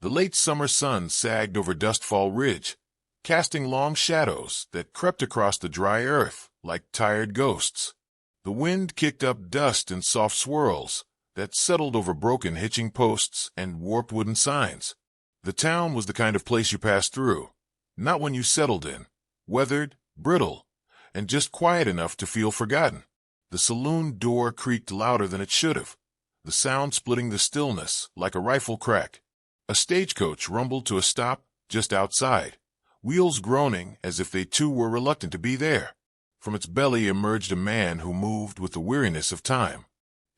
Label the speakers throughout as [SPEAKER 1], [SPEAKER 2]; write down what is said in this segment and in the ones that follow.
[SPEAKER 1] The late summer sun sagged over Dustfall Ridge, casting long shadows that crept across the dry earth like tired ghosts. The wind kicked up dust in soft swirls that settled over broken hitching posts and warped wooden signs. The town was the kind of place you passed through, not one you settled in, weathered, brittle, and just quiet enough to feel forgotten. The saloon door creaked louder than it should have, the sound splitting the stillness like a rifle crack. A stagecoach rumbled to a stop just outside, wheels groaning as if they too were reluctant to be there. From its belly emerged a man who moved with the weariness of time.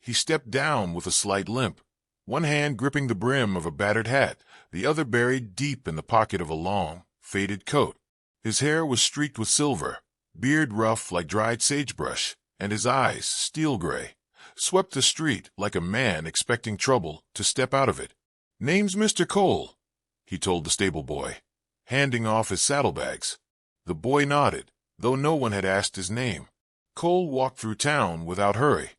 [SPEAKER 1] He stepped down with a slight limp, one hand gripping the brim of a battered hat, the other buried deep in the pocket of a long, faded coat. His hair was streaked with silver, beard rough like dried sagebrush, and his eyes, steel gray, swept the street like a man expecting trouble to step out of it. "Name's Mr. Cole," he told the stable boy, handing off his saddlebags. The boy nodded, though no one had asked his name. Cole walked through town without hurry,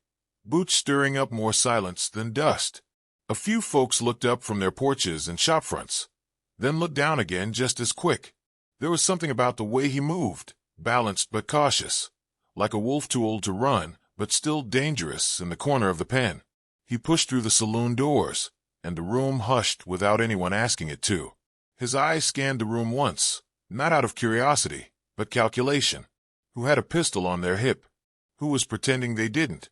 [SPEAKER 1] boots stirring up more silence than dust. A few folks looked up from their porches and shop fronts, then looked down again just as quick. There was something about the way he moved, balanced but cautious, like a wolf too old to run, but still dangerous in the corner of the pen. He pushed through the saloon doors, and the room hushed without anyone asking it to. His eyes scanned the room once, not out of curiosity, but calculation. Who had a pistol on their hip? Who was pretending they didn't?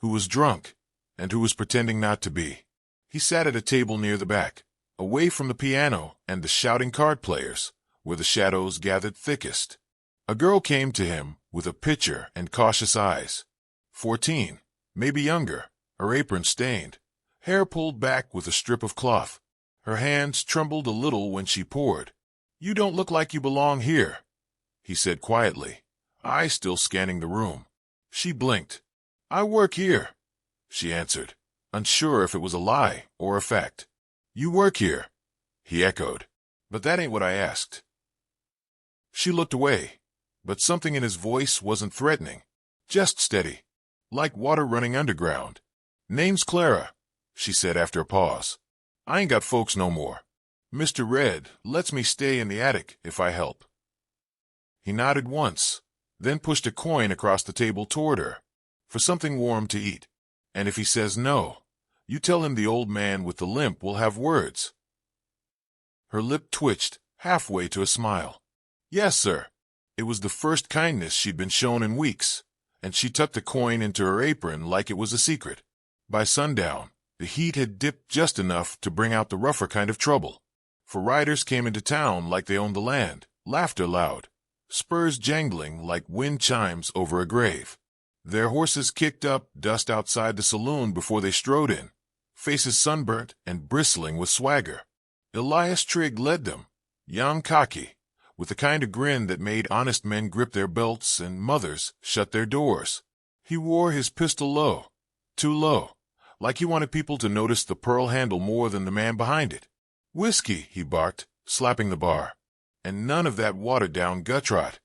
[SPEAKER 1] Who was drunk? And who was pretending not to be? He sat at a table near the back, away from the piano and the shouting card players, where the shadows gathered thickest. A girl came to him with a pitcher and cautious eyes. 14, maybe younger, her apron stained, hair pulled back with a strip of cloth. Her hands trembled a little when she poured. "You don't look like you belong here," he said quietly, eyes still scanning the room. She blinked. "I work here," she answered, unsure if it was a lie or a fact. "You work here," he echoed. "But that ain't what I asked." She looked away, but something in his voice wasn't threatening, just steady, like water running underground. "Name's Clara," she said after a pause. "I ain't got folks no more. Mr. Red lets me stay in the attic if I help." He nodded once, then pushed a coin across the table toward her, for something warm to eat. "And if he says no, you tell him the old man with the limp will have words." Her lip twitched, halfway to a smile. "Yes, sir." It was the first kindness she'd been shown in weeks, and she tucked the coin into her apron like it was a secret. By sundown, the heat had dipped just enough to bring out the rougher kind of trouble. For riders came into town like they owned the land, laughter loud, spurs jangling like wind chimes over a grave. Their horses kicked up dust outside the saloon before they strode in, faces sunburnt and bristling with swagger. Elias Trigg led them, young, cocky, with the kind of grin that made honest men grip their belts and mothers shut their doors. He wore his pistol low, too low, like he wanted people to notice the pearl handle more than the man behind it. "Whiskey," he barked, slapping the bar, "and none of that watered-down gut rot."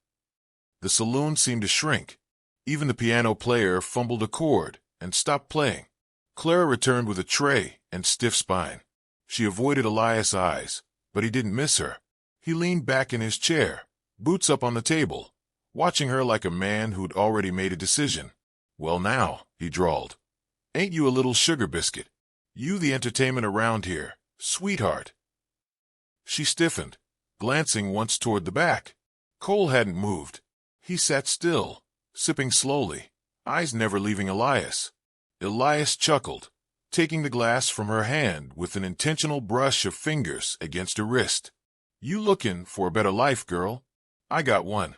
[SPEAKER 1] The saloon seemed to shrink. Even the piano player fumbled a chord and stopped playing. Clara returned with a tray and stiff spine. She avoided Elias' eyes, but he didn't miss her. He leaned back in his chair, boots up on the table, watching her like a man who'd already made a decision. "Well now," he drawled, "ain't you a little sugar biscuit? You the entertainment around here, sweetheart." She stiffened, glancing once toward the back. Cole hadn't moved. He sat still, sipping slowly, eyes never leaving Elias. Elias chuckled, taking the glass from her hand with an intentional brush of fingers against her wrist. "You looking for a better life, girl? I got one."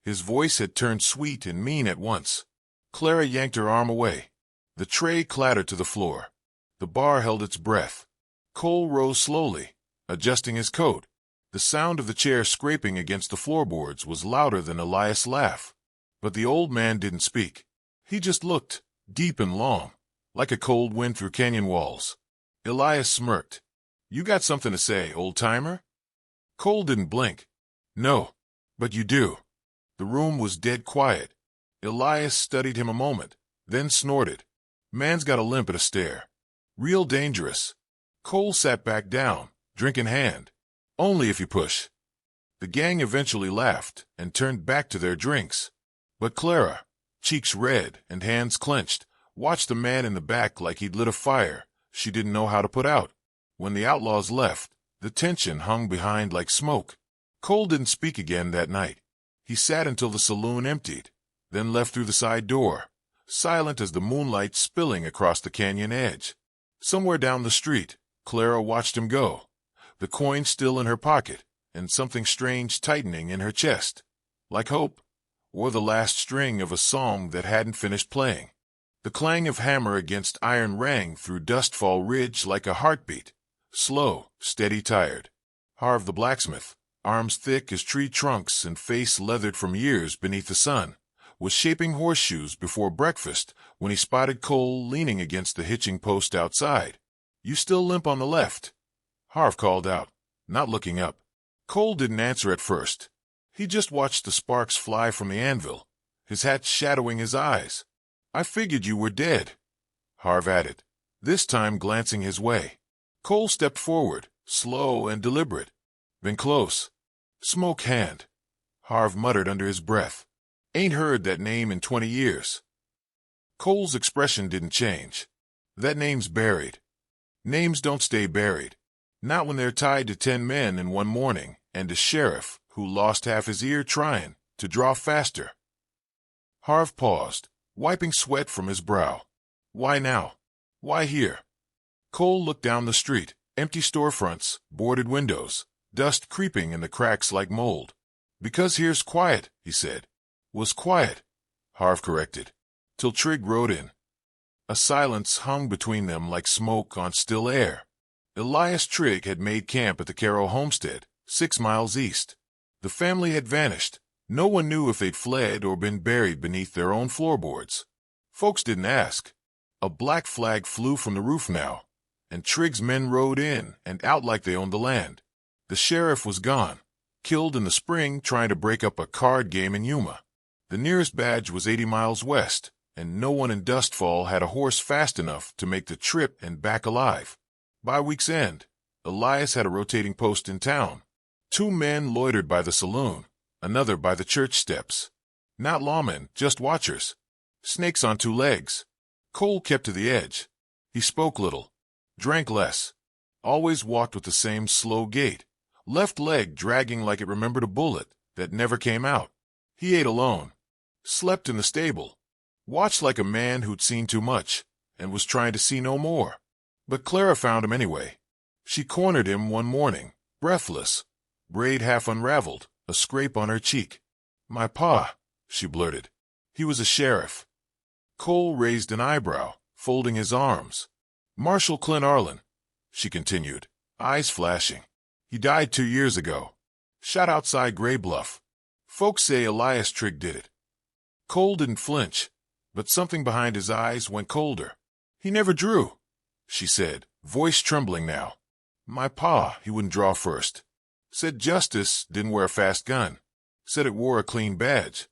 [SPEAKER 1] His voice had turned sweet and mean at once. Clara yanked her arm away. The tray clattered to the floor. The bar held its breath. Cole rose slowly, adjusting his coat. The sound of the chair scraping against the floorboards was louder than Elias' laugh. But the old man didn't speak. He just looked, deep and long, like a cold wind through canyon walls. Elias smirked. "You got something to say, old-timer?" Cole didn't blink. "No, but you do." The room was dead quiet. Elias studied him a moment, then snorted. "Man's got a limp and a stare. Real dangerous." Cole sat back down, drink in hand. Only if you push. The gang eventually laughed and turned back to their drinks. But Clara, cheeks red and hands clenched, watched the man in the back like he'd lit a fire she didn't know how to put out. When the outlaws left, the tension hung behind like smoke. Cole didn't speak again that night. He sat until the saloon emptied, then left through the side door, silent as the moonlight spilling across the canyon edge. Somewhere down the street, Clara watched him go, the coin still in her pocket, and something strange tightening in her chest, like hope, or the last string of a song that hadn't finished playing. The clang of hammer against iron rang through Dustfall Ridge like a heartbeat, slow, steady, tired. Harv the blacksmith, arms thick as tree trunks and face leathered from years beneath the sun, was shaping horseshoes before breakfast when he spotted Cole leaning against the hitching post outside. "You still limp on the left?" Harv called out, not looking up. Cole didn't answer at first. He just watched the sparks fly from the anvil, his hat shadowing his eyes. "I figured you were dead," Harv added, this time glancing his way. Cole stepped forward, slow and deliberate. "Been close." "Smokehand," Harv muttered under his breath. "Ain't heard that name in 20 years. Cole's expression didn't change. "That name's buried. Names don't stay buried. Not when they're tied to 10 men in one morning and a sheriff who lost half his ear trying to draw faster." Harv paused, wiping sweat from his brow. "Why now? Why here?" Cole looked down the street, empty storefronts, boarded windows, dust creeping in the cracks like mold. "Because here's quiet," he said. "Was quiet," Harv corrected, "till Trig rode in." A silence hung between them like smoke on still air. Elias Trigg had made camp at the Carroll homestead, 6 miles east. The family had vanished. No one knew if they'd fled or been buried beneath their own floorboards. Folks didn't ask. A black flag flew from the roof now, and Trigg's men rode in and out like they owned the land. The sheriff was gone, killed in the spring trying to break up a card game in Yuma. The nearest badge was 80 miles west, and no one in Dustfall had a horse fast enough to make the trip and back alive. By week's end, Elias had a rotating post in town. 2 men loitered by the saloon, another by the church steps. Not lawmen, just watchers. Snakes on 2 legs. Cole kept to the edge. He spoke little, drank less, always walked with the same slow gait, left leg dragging like it remembered a bullet that never came out. He ate alone, slept in the stable, watched like a man who'd seen too much and was trying to see no more. But Clara found him anyway. She cornered him one morning, breathless, braid half unraveled, a scrape on her cheek. "My pa," she blurted. "He was a sheriff." Cole raised an eyebrow, folding his arms. "Marshal Clint Arlen," she continued, eyes flashing. "He died 2 years ago. Shot outside Gray Bluff. Folks say Elias Trigg did it." Cole didn't flinch, but something behind his eyes went colder. "He never drew," she said, voice trembling now. "My pa, he wouldn't draw first. Said justice didn't wear a fast gun. Said it wore a clean badge."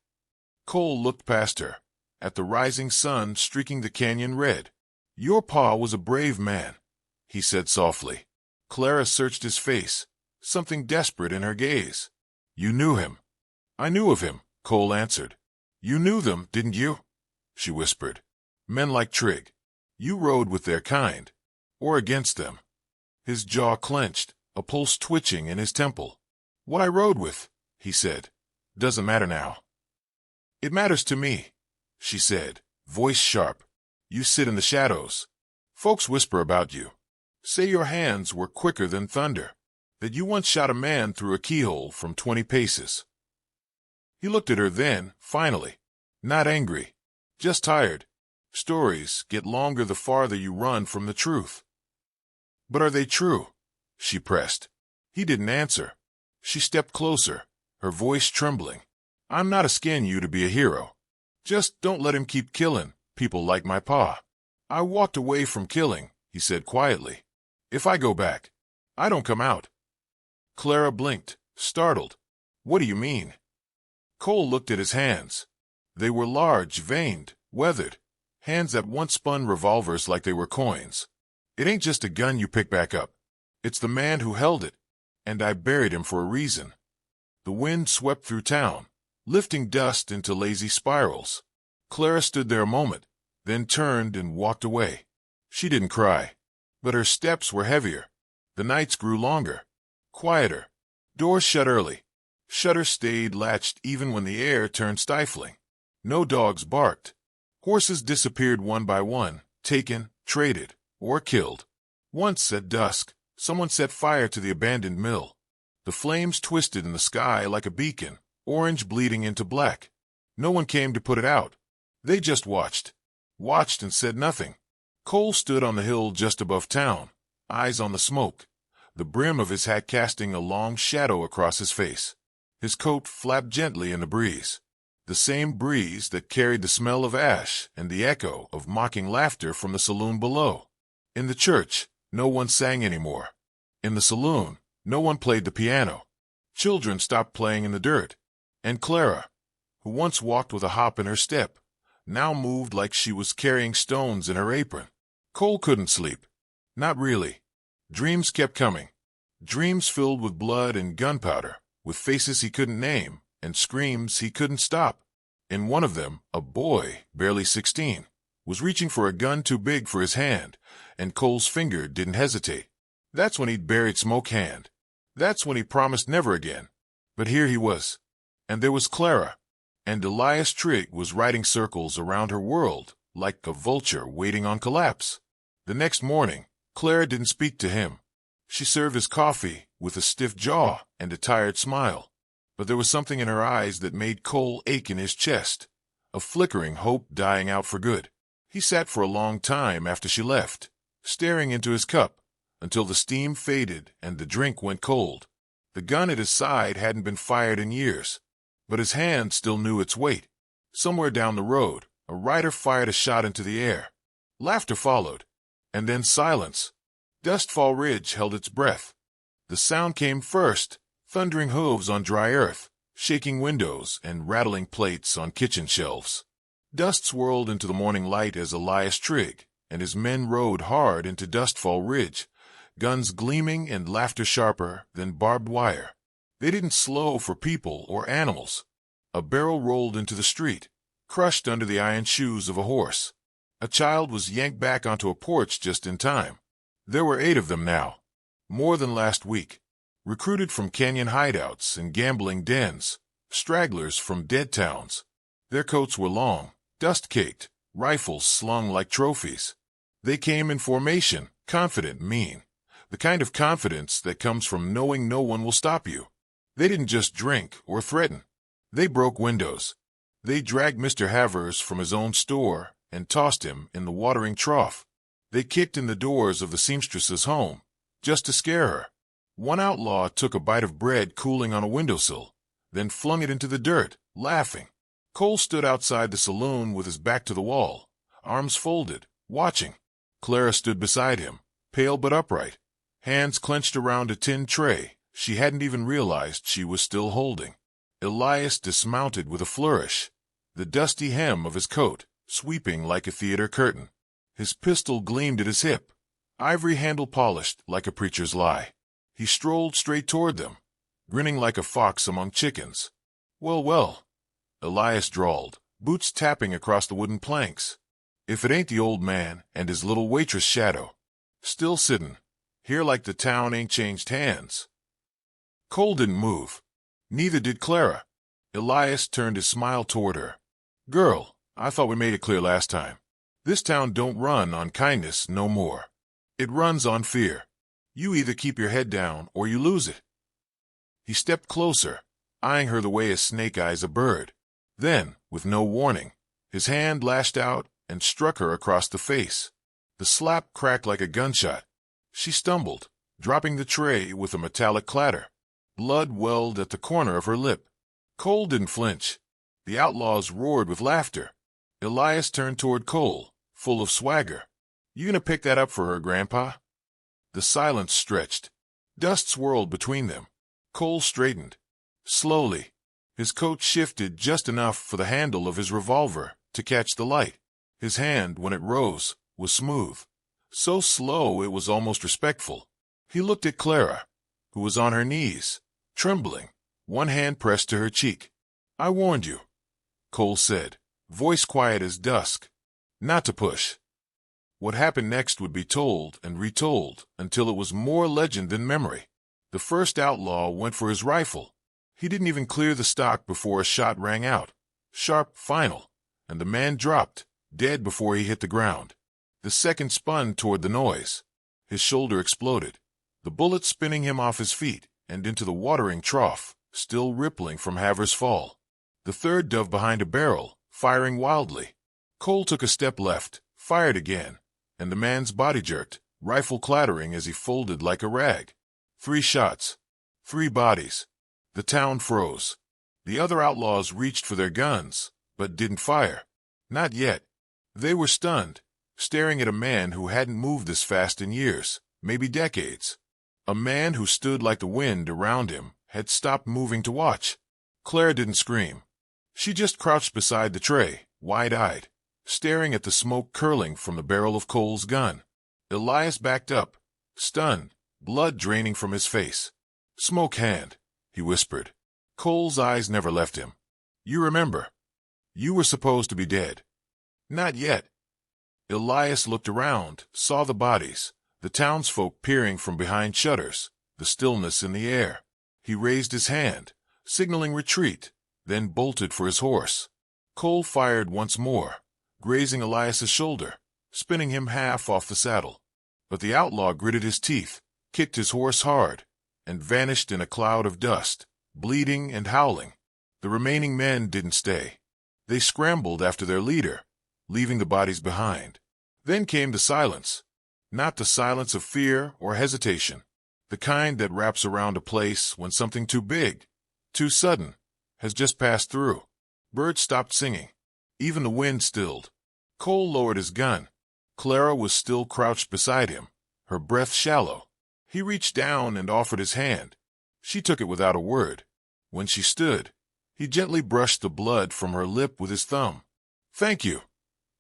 [SPEAKER 1] Cole looked past her, at the rising sun streaking the canyon red. "Your pa was a brave man," he said softly. Clara searched his face, something desperate in her gaze. "You knew him." "I knew of him," Cole answered. "You knew them, didn't you?" she whispered. "Men like Trigg. You rode with their kind. Or against them." His jaw clenched, a pulse twitching in his temple. "What I rode with," he said, "doesn't matter now." "It matters to me," she said, voice sharp. "You sit in the shadows. Folks whisper about you. Say your hands were quicker than thunder. That you once shot a man through a keyhole from 20 paces. He looked at her then, finally. Not angry. Just tired. Stories get longer the farther you run from the truth. "But are they true?" she pressed. He didn't answer. She stepped closer, her voice trembling. "I'm not asking you to be a hero. Just don't let him keep killing people like my pa." "I walked away from killing," he said quietly. "If I go back, I don't come out." Clara blinked, startled. "What do you mean?" Cole looked at his hands. They were large, veined, weathered, hands that once spun revolvers like they were coins. "It ain't just a gun you pick back up. It's the man who held it, and I buried him for a reason." The wind swept through town, lifting dust into lazy spirals. Clara stood there a moment, then turned and walked away. She didn't cry, but her steps were heavier. The nights grew longer, quieter. Doors shut early. Shutters stayed latched even when the air turned stifling. No dogs barked. Horses disappeared one by one, taken, traded, or killed. Once at dusk, someone set fire to the abandoned mill. The flames twisted in the sky like a beacon, orange bleeding into black. No one came to put it out. They just watched and said nothing. Cole stood on the hill just above town, eyes on the smoke, the brim of his hat casting a long shadow across his face. His coat flapped gently in the breeze, the same breeze that carried the smell of ash and the echo of mocking laughter from the saloon below. In the church, no one sang anymore. In the saloon, no one played the piano. Children stopped playing in the dirt. And Clara, who once walked with a hop in her step, now moved like she was carrying stones in her apron. Cole couldn't sleep. Not really. Dreams kept coming. Dreams filled with blood and gunpowder, with faces he couldn't name, and screams he couldn't stop. In one of them, a boy, barely 16, was reaching for a gun too big for his hand, and Cole's finger didn't hesitate. That's when he'd buried Smokehand. That's when he promised never again. But here he was. And there was Clara. And Elias Trigg was riding circles around her world, like a vulture waiting on collapse. The next morning, Clara didn't speak to him. She served his coffee with a stiff jaw and a tired smile. But there was something in her eyes that made Cole ache in his chest, a flickering hope dying out for good. He sat for a long time after she left, staring into his cup, until the steam faded and the drink went cold. The gun at his side hadn't been fired in years, but his hand still knew its weight. Somewhere down the road, a rider fired a shot into the air. Laughter followed, and then silence. Dustfall Ridge held its breath. The sound came first, thundering hooves on dry earth, shaking windows and rattling plates on kitchen shelves. Dust swirled into the morning light as Elias Trigg and his men rode hard into Dustfall Ridge, guns gleaming and laughter sharper than barbed wire. They didn't slow for people or animals. A barrel rolled into the street, crushed under the iron shoes of a horse. A child was yanked back onto a porch just in time. There were 8 of them now, more than last week, recruited from canyon hideouts and gambling dens, stragglers from dead towns. Their coats were long, dust-caked, rifles slung like trophies. They came in formation, confident, mean, the kind of confidence that comes from knowing no one will stop you. They didn't just drink or threaten. They broke windows. They dragged Mr. Havers from his own store and tossed him in the watering trough. They kicked in the doors of the seamstress's home, just to scare her. One outlaw took a bite of bread cooling on a windowsill, then flung it into the dirt, laughing. Cole stood outside the saloon with his back to the wall, arms folded, watching. Clara stood beside him, pale but upright, hands clenched around a tin tray she hadn't even realized she was still holding. Elias dismounted with a flourish, the dusty hem of his coat sweeping like a theater curtain. His pistol gleamed at his hip, ivory handle polished like a preacher's lie. He strolled straight toward them, grinning like a fox among chickens. "Well, well," Elias drawled, boots tapping across the wooden planks. "If it ain't the old man and his little waitress shadow, still sittin' here like the town ain't changed hands." Cole didn't move. Neither did Clara. Elias turned his smile toward her. "Girl, I thought we made it clear last time. This town don't run on kindness no more. It runs on fear. You either keep your head down or you lose it." He stepped closer, eyeing her the way a snake eyes a bird. Then, with no warning, his hand lashed out and struck her across the face. The slap cracked like a gunshot. She stumbled, dropping the tray with a metallic clatter. Blood welled at the corner of her lip. Cole didn't flinch. The outlaws roared with laughter. Elias turned toward Cole, full of swagger. "You gonna pick that up for her, Grandpa?" The silence stretched. Dust swirled between them. Cole straightened. Slowly, his coat shifted just enough for the handle of his revolver to catch the light. His hand, when it rose, was smooth. So slow it was almost respectful. He looked at Clara, who was on her knees, trembling, one hand pressed to her cheek. "I warned you," Cole said, voice quiet as dusk. "Not to push." What happened next would be told and retold until it was more legend than memory. The first outlaw went for his rifle. He didn't even clear the stock before a shot rang out. Sharp, final, and the man dropped, dead before he hit the ground. The second spun toward the noise. His shoulder exploded, the bullet spinning him off his feet and into the watering trough, still rippling from Haver's fall. The third dove behind a barrel, firing wildly. Cole took a step left, fired again, and the man's body jerked, rifle clattering as he folded like a rag. 3 shots. 3 bodies. The town froze. The other outlaws reached for their guns, but didn't fire. Not yet. They were stunned, staring at a man who hadn't moved this fast in years, maybe decades. A man who stood like the wind around him had stopped moving to watch. Claire didn't scream. She just crouched beside the tray, wide-eyed, staring at the smoke curling from the barrel of Cole's gun. Elias backed up, stunned, blood draining from his face. "Smokehand," he whispered. Cole's eyes never left him. "You remember. You were supposed to be dead." "Not yet." Elias looked around, saw the bodies, the townsfolk peering from behind shutters, the stillness in the air. He raised his hand, signaling retreat, then bolted for his horse. Cole fired once more, grazing Elias's shoulder, spinning him half off the saddle. But the outlaw gritted his teeth, kicked his horse hard, and vanished in a cloud of dust, bleeding and howling. The remaining men didn't stay. They scrambled after their leader, leaving the bodies behind. Then came the silence. Not the silence of fear or hesitation, the kind that wraps around a place when something too big, too sudden, has just passed through. Birds stopped singing. Even the wind stilled. Cole lowered his gun. Clara was still crouched beside him, her breath shallow. He reached down and offered his hand. She took it without a word. When she stood, he gently brushed the blood from her lip with his thumb. "Thank you,"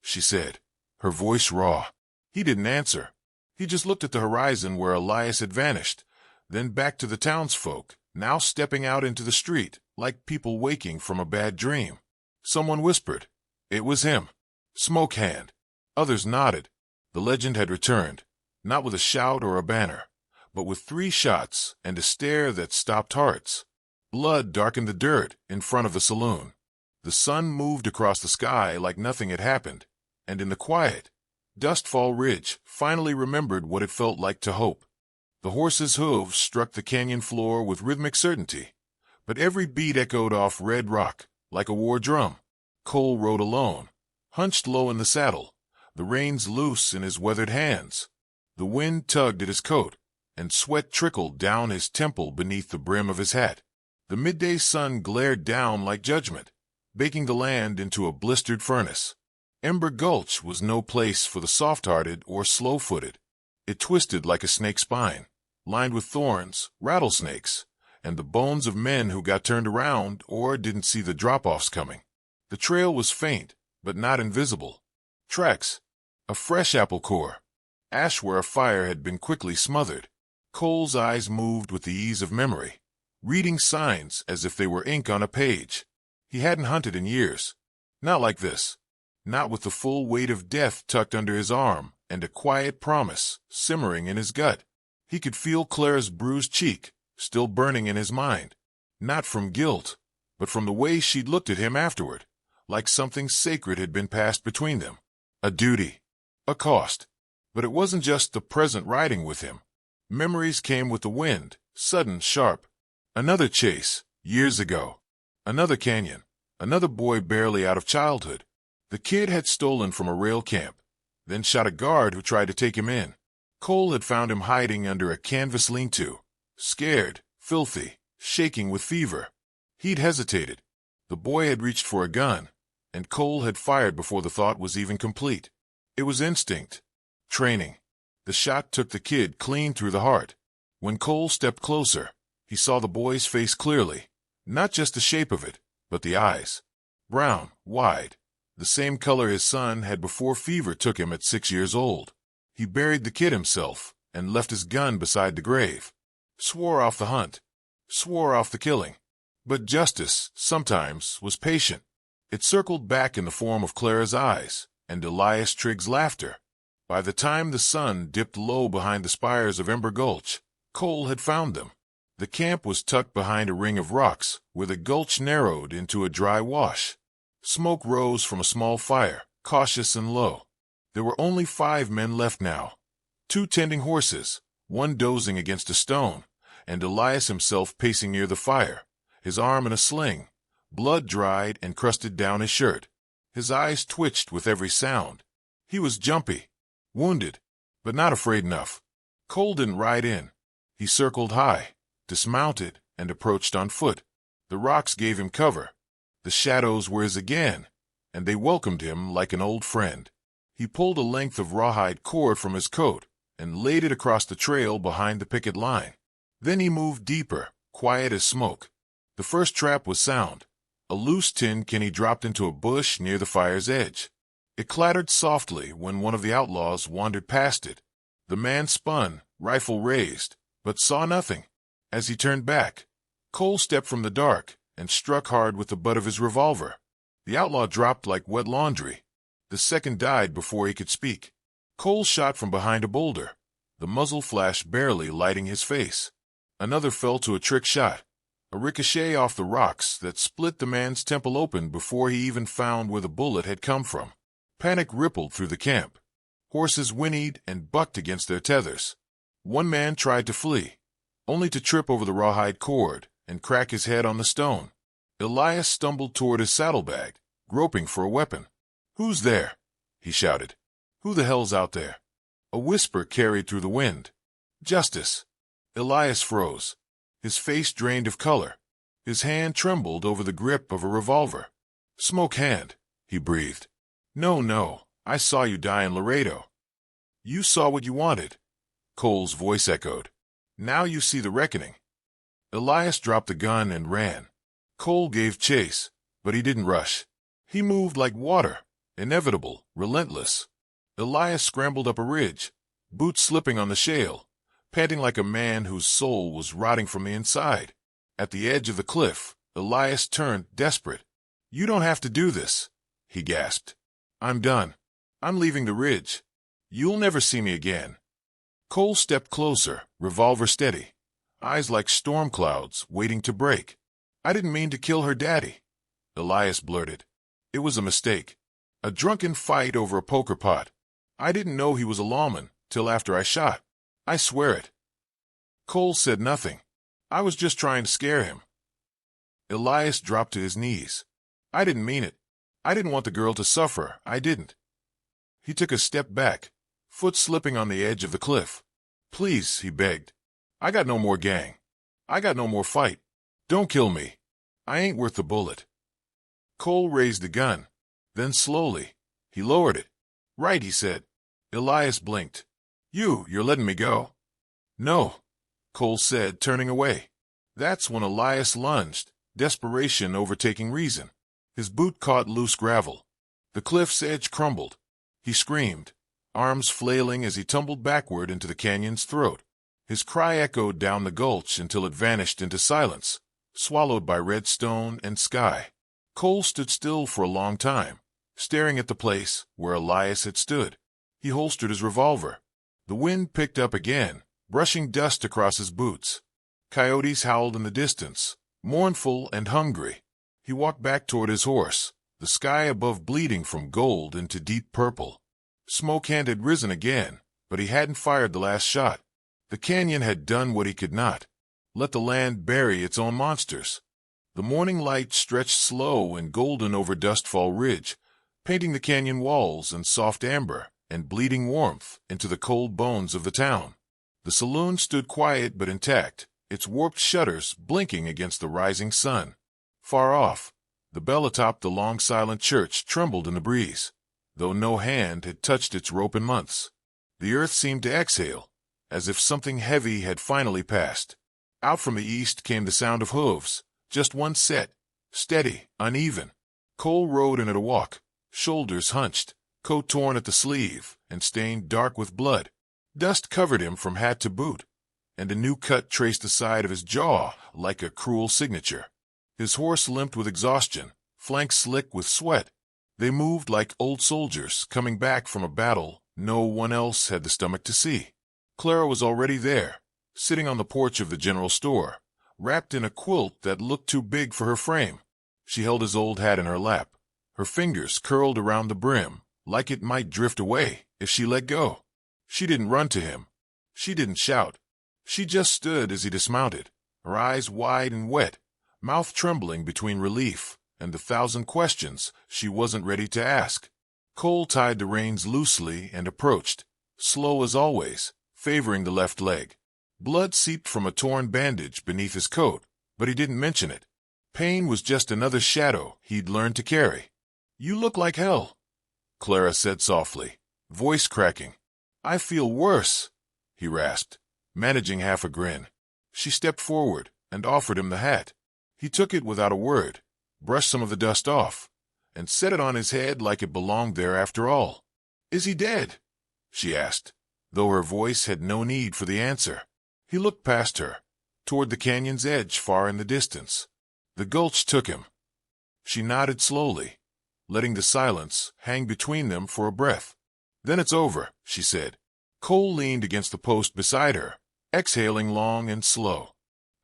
[SPEAKER 1] she said, her voice raw. He didn't answer. He just looked at the horizon where Elias had vanished, then back to the townsfolk, now stepping out into the street, like people waking from a bad dream. Someone whispered. It was him. Smokehand. Others nodded. The legend had returned, not with a shout or a banner, but with 3 shots and a stare that stopped hearts. Blood darkened the dirt in front of the saloon. The sun moved across the sky like nothing had happened, and in the quiet, Dustfall Ridge finally remembered what it felt like to hope. The horse's hooves struck the canyon floor with rhythmic certainty, but every beat echoed off red rock, like a war drum. Cole rode alone, hunched low in the saddle, the reins loose in his weathered hands. The wind tugged at his coat, and sweat trickled down his temple beneath the brim of his hat. The midday sun glared down like judgment, baking the land into a blistered furnace. Ember Gulch was no place for the soft-hearted or slow-footed. It twisted like a snake's spine, lined with thorns, rattlesnakes, and the bones of men who got turned around or didn't see the drop-offs coming. The trail was faint, but not invisible. Tracks. A fresh apple core. Ash where a fire had been quickly smothered. Cole's eyes moved with the ease of memory, reading signs as if they were ink on a page. He hadn't hunted in years. Not like this. Not with the full weight of death tucked under his arm and a quiet promise simmering in his gut. He could feel Claire's bruised cheek, still burning in his mind. Not from guilt, but from the way she'd looked at him afterward, like something sacred had been passed between them. A duty. A cost. But it wasn't just the present riding with him. Memories came with the wind, sudden, sharp. Another chase, years ago. Another canyon. Another boy barely out of childhood. The kid had stolen from a rail camp, then shot a guard who tried to take him in. Cole had found him hiding under a canvas lean-to, scared, filthy, shaking with fever. He'd hesitated. The boy had reached for a gun, and Cole had fired before the thought was even complete. It was instinct. Training. The shot took the kid clean through the heart. When Cole stepped closer, he saw the boy's face clearly. Not just the shape of it, but the eyes. Brown, wide. The same color his son had before fever took him at 6 years old. He buried the kid himself, and left his gun beside the grave. Swore off the hunt. Swore off the killing. But justice, sometimes, was patient. It circled back in the form of Clara's eyes and Elias Trigg's laughter. By the time the sun dipped low behind the spires of Ember Gulch, Cole had found them. The camp was tucked behind a ring of rocks, where the gulch narrowed into a dry wash. Smoke rose from a small fire, cautious and low. There were only 5 men left now. 2 tending horses, 1 dozing against a stone, and Elias himself pacing near the fire, his arm in a sling, blood dried and crusted down his shirt. His eyes twitched with every sound. He was jumpy, wounded, but not afraid enough. Cole didn't ride in. He circled high, dismounted, and approached on foot. The rocks gave him cover. The shadows were his again, and they welcomed him like an old friend. He pulled a length of rawhide cord from his coat and laid it across the trail behind the picket line. Then he moved deeper, quiet as smoke. The first trap was sound. A loose tin can he dropped into a bush near the fire's edge. It clattered softly when one of the outlaws wandered past it. The man spun, rifle raised, but saw nothing. As he turned back, Cole stepped from the dark and struck hard with the butt of his revolver. The outlaw dropped like wet laundry. The second died before he could speak. Cole shot from behind a boulder, the muzzle flash barely lighting his face. Another fell to a trick shot, a ricochet off the rocks that split the man's temple open before he even found where the bullet had come from. Panic rippled through the camp. Horses whinnied and bucked against their tethers. One man tried to flee, only to trip over the rawhide cord and crack his head on the stone. Elias stumbled toward his saddlebag, groping for a weapon. "Who's there?" he shouted. "Who the hell's out there?" A whisper carried through the wind. "Justice." Elias froze. His face drained of color. His hand trembled over the grip of a revolver. "Smokehand," he breathed. No, I saw you die in Laredo." "You saw what you wanted," Cole's voice echoed. "Now you see the reckoning." Elias dropped the gun and ran. Cole gave chase, but he didn't rush. He moved like water, inevitable, relentless. Elias scrambled up a ridge, boots slipping on the shale, panting like a man whose soul was rotting from the inside. At the edge of the cliff, Elias turned, desperate. "You don't have to do this," he gasped. "I'm done. I'm leaving the ridge. You'll never see me again." Cole stepped closer, revolver steady, eyes like storm clouds waiting to break. "I didn't mean to kill her daddy," Elias blurted. "It was a mistake. A drunken fight over a poker pot. I didn't know he was a lawman till after I shot. I swear it." Cole said nothing. "I was just trying to scare him." Elias dropped to his knees. "I didn't mean it. I didn't want the girl to suffer. I didn't." He took a step back, foot slipping on the edge of the cliff. "Please," he begged. "I got no more gang. I got no more fight. Don't kill me. I ain't worth the bullet." Cole raised the gun. Then slowly, he lowered it. "Right," he said. Elias blinked. You're letting me go?" "No," Cole said, turning away. That's when Elias lunged, desperation overtaking reason. His boot caught loose gravel. The cliff's edge crumbled. He screamed, arms flailing as he tumbled backward into the canyon's throat. His cry echoed down the gulch until it vanished into silence, swallowed by red stone and sky. Cole stood still for a long time, staring at the place where Elias had stood. He holstered his revolver. The wind picked up again, brushing dust across his boots. Coyotes howled in the distance, mournful and hungry. He walked back toward his horse, the sky above bleeding from gold into deep purple. Smokehand had risen again, but he hadn't fired the last shot. The canyon had done what he could not. Let the land bury its own monsters. The morning light stretched slow and golden over Dustfall Ridge, painting the canyon walls in soft amber and bleeding warmth into the cold bones of the town. The saloon stood quiet but intact, its warped shutters blinking against the rising sun. Far off, the bell atop the long silent church trembled in the breeze, though no hand had touched its rope in months. The earth seemed to exhale, as if something heavy had finally passed. Out from the east came the sound of hooves, just one set, steady, uneven. Cole rode in at a walk, shoulders hunched, coat torn at the sleeve and stained dark with blood. Dust covered him from hat to boot, and a new cut traced the side of his jaw like a cruel signature. His horse limped with exhaustion, flanks slick with sweat. They moved like old soldiers coming back from a battle no one else had the stomach to see. Clara was already there, sitting on the porch of the general store, wrapped in a quilt that looked too big for her frame. She held his old hat in her lap, her fingers curled around the brim, like it might drift away if she let go. She didn't run to him. She didn't shout. She just stood as he dismounted, her eyes wide and wet, mouth trembling between relief and the thousand questions she wasn't ready to ask. Cole tied the reins loosely and approached, slow as always, favoring the left leg. Blood seeped from a torn bandage beneath his coat, but he didn't mention it. Pain was just another shadow he'd learned to carry. "You look like hell," Clara said softly, voice cracking. "I feel worse," he rasped, managing half a grin. She stepped forward and offered him the hat. He took it without a word, brushed some of the dust off, and set it on his head like it belonged there after all. "Is he dead?" she asked, though her voice had no need for the answer. He looked past her, toward the canyon's edge far in the distance. The gulch took him. She nodded slowly, letting the silence hang between them for a breath. "Then it's over," she said. Cole leaned against the post beside her, exhaling long and slow.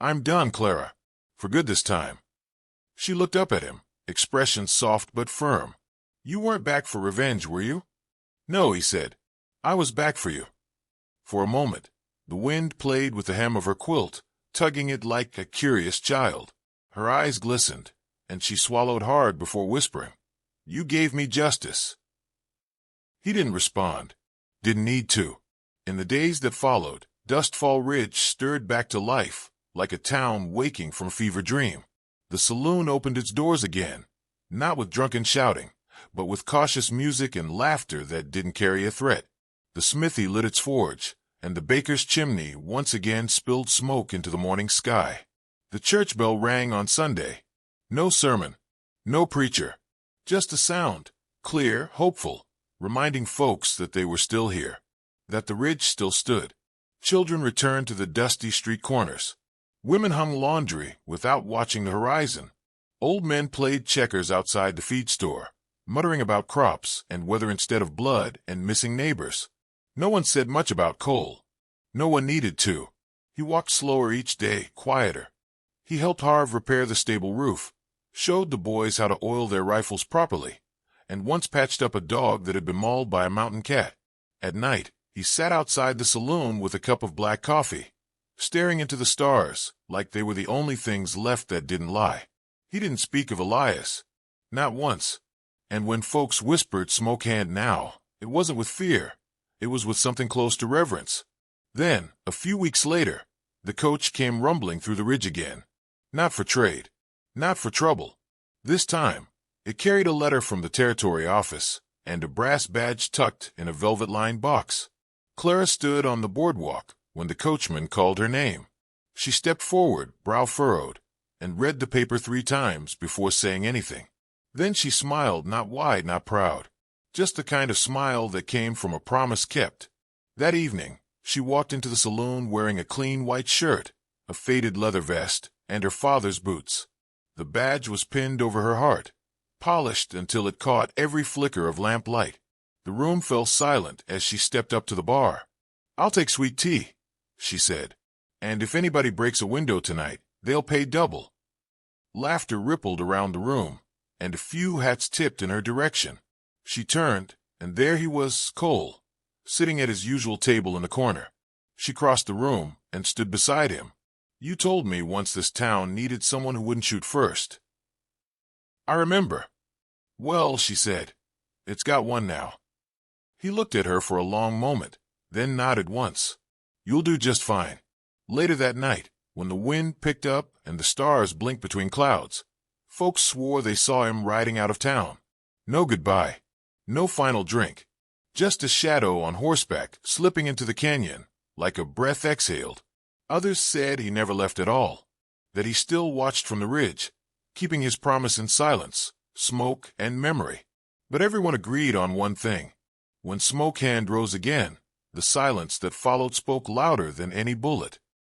[SPEAKER 1] "I'm done, Clara. For good this time." She looked up at him, expression soft but firm. "You weren't back for revenge, were you?" "No," he said. "I was back for you." For a moment, the wind played with the hem of her quilt, tugging it like a curious child. Her eyes glistened, and she swallowed hard before whispering, "You gave me justice." He didn't respond. Didn't need to. In the days that followed, Dustfall Ridge stirred back to life, like a town waking from a fever dream. The saloon opened its doors again, not with drunken shouting, but with cautious music and laughter that didn't carry a threat. The smithy lit its forge, and the baker's chimney once again spilled smoke into the morning sky. The church bell rang on Sunday. No sermon, no preacher, just a sound, clear, hopeful, reminding folks that they were still here, that the ridge still stood. Children returned to the dusty street corners. Women hung laundry without watching the horizon. Old men played checkers outside the feed store, muttering about crops and weather instead of blood and missing neighbors. No one said much about Cole. No one needed to. He walked slower each day, quieter. He helped Harv repair the stable roof, showed the boys how to oil their rifles properly, and once patched up a dog that had been mauled by a mountain cat. At night, he sat outside the saloon with a cup of black coffee, staring into the stars like they were the only things left that didn't lie. He didn't speak of Elias, not once. And when folks whispered Smokehand now, it wasn't with fear. It was with something close to reverence. Then, a few weeks later, the coach came rumbling through the ridge again. Not for trade, not for trouble. This time, it carried a letter from the territory office and a brass badge tucked in a velvet-lined box. Clara stood on the boardwalk when the coachman called her name. She stepped forward, brow furrowed, and read the paper 3 times before saying anything. Then she smiled, not wide, not proud, just the kind of smile that came from a promise kept. That evening, she walked into the saloon wearing a clean white shirt, a faded leather vest, and her father's boots. The badge was pinned over her heart, polished until it caught every flicker of lamplight. The room fell silent as she stepped up to the bar. "I'll take sweet tea," she said. "And if anybody breaks a window tonight, they'll pay double." Laughter rippled around the room, and a few hats tipped in her direction. She turned, and there he was, Cole, sitting at his usual table in the corner. She crossed the room and stood beside him. "You told me once this town needed someone who wouldn't shoot first." "I remember." "Well," she said, "it's got one now." He looked at her for a long moment, then nodded once. "You'll do just fine." Later that night, when the wind picked up and the stars blinked between clouds, folks swore they saw him riding out of town. No goodbye. No final drink. Just a shadow on horseback slipping into the canyon, like a breath exhaled. Others said he never left at all, that he still watched from the ridge, keeping his promise in silence, smoke, and memory. But everyone agreed on one thing. When Smokehand rose again, The silence that followed spoke louder than any bullet.